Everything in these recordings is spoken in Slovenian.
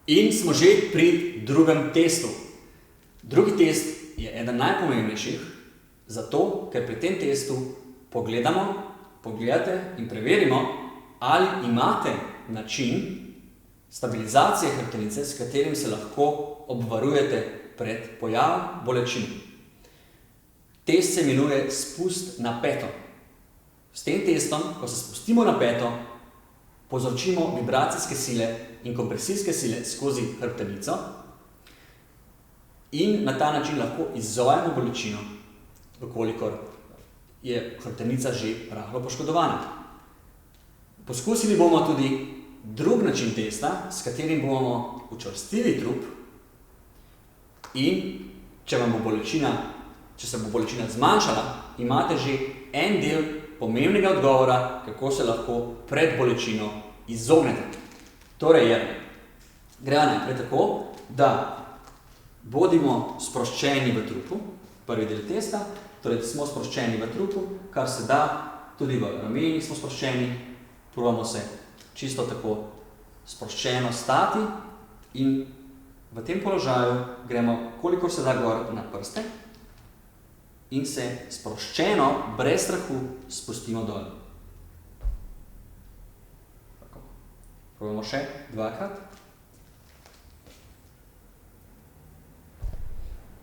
In smo že pri drugem testu. Drugi test je eden najpomembnejših, zato ker pri tem testu pogledate in preverimo, ali imate način stabilizacije hrbtenice, s katerim se lahko obvarujete pred pojavom bolečin. Test se imenuje spust na peto. S tem testom, ko se spustimo na peto, povzročimo vibracijske sile in kompresijske sile skozi hrbtenico in na ta način lahko izzovemo bolečino, vkolikor je hrbtenica že rahlo poškodovana. Poskusili bomo tudi drug način testa, s katerim bomo učvrstili trup in če se bo bolečina zmanjšala, imate že en del pomembnega odgovora, kako se lahko pred bolečino izognete. Torej, gremo najprej tako, da bodimo sproščeni v trupu, prvi del testa, torej smo sproščeni v trupu, kar se da, tudi v ramenih smo sproščeni, probamo se čisto tako sproščeno stati in v tem položaju gremo kolikor se da gor na prste in se sproščeno, brez strahu, spustimo dol. Probamo še dvakrat.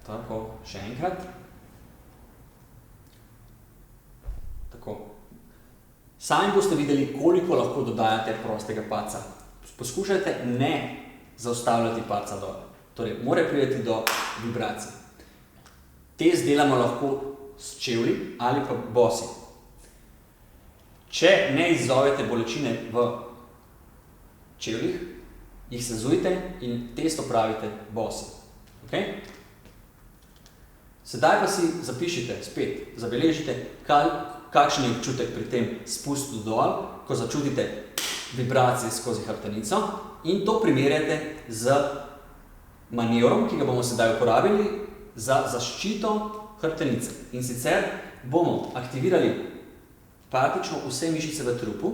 Tako, še enkrat. Tako. Sami boste videli, koliko lahko dodajate prostega padca. Poskušajte ne zaustavljati padca dol. Torej, mora priti do vibracij. Test delamo lahko s čevlji ali pa bosi. Če ne izzovete bolečine v čevljih, jih sezujte in test opravite bosi. Okay? Sedaj pa si zapišite, spet zabeležite, kakšen je občutek pri tem spustu dol, ko začutite vibracije skozi hrbtenico in to primerjate z manevrom, ki ga bomo sedaj uporabili za zaščito hrbtenice. In sicer bomo aktivirali praktično vse mišice v trupu,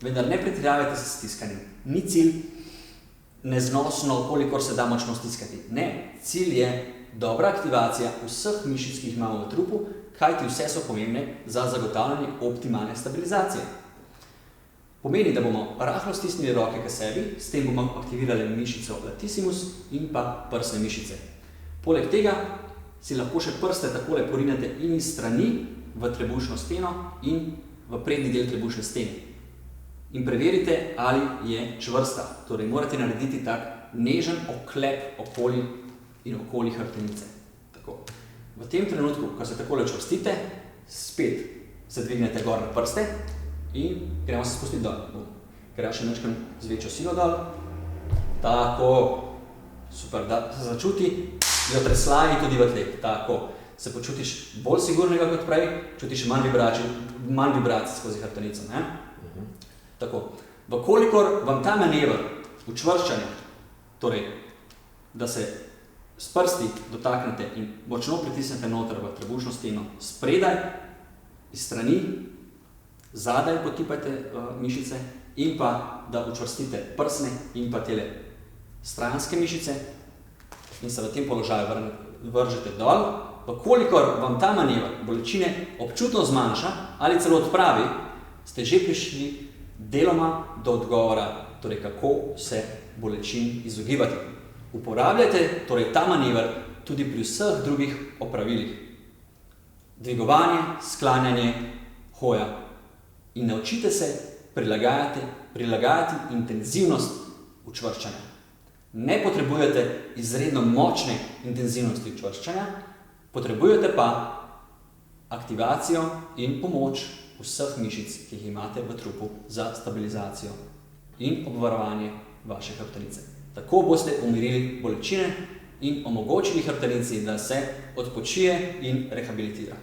vendar ne pretiravajte s stiskanjem. Ni cilj neznosno, kolikor se da močno stiskati. Ne, cilj je dobra aktivacija vseh mišic, ki jih imamo v trupu, kajti vse so pomembne za zagotavljanje optimalne stabilizacije. Pomeni, da bomo rahlo stisnili roke k sebi, s tem bomo aktivirali mišico latissimus in pa prsne mišice. Poleg tega si lahko še prste takole porinete in iz strani v trebušno steno in v prednji del trebušne stene. In preverite, ali je čvrsta. Torej, morate narediti tak nežen oklep okoli hrbtenice. Tako. V tem trenutku, ko se takole čvrstite, spet se dvignete gor na prste in gremo se spustiti dol. Gremo še nekaj z večjo silo dol. Tako. Super, da se začuti v tresljaji tudi v tleh. Tako. Se počutiš bolj sigurnega kot prej, čutiš manj vibracij skozi hrbtenico. Ne? Tako. Vkolikor vam ta manever učvrščanja, torej, da se s prsti dotaknete in močno pritisnete noter v trebušno steno spredaj, iz strani, zadaj potipajte mišice in pa da učvrstite prsne in pa tele stranske mišice in se v tem položaju vržete dol. Vkolikor vam ta manever bolečine občutno zmanjša ali celo odpravi, ste že prišli deloma do odgovora, torej kako se bolečin izogibati. Uporabljajte torej ta manever tudi pri vseh drugih opravilih. Dvigovanje, sklanjanje, hoja. In naučite se prilagajati intenzivnost učvrščanja. Ne potrebujete izredno močne intenzivnosti učvrščanja, potrebujete pa aktivacijo in pomoč vseh mišic, ki jih imate v trupu za stabilizacijo in obvarovanje vaše hrbtenice. Tako boste umirili bolečine in omogočili hrbtenici, da se odpočije in rehabilitira.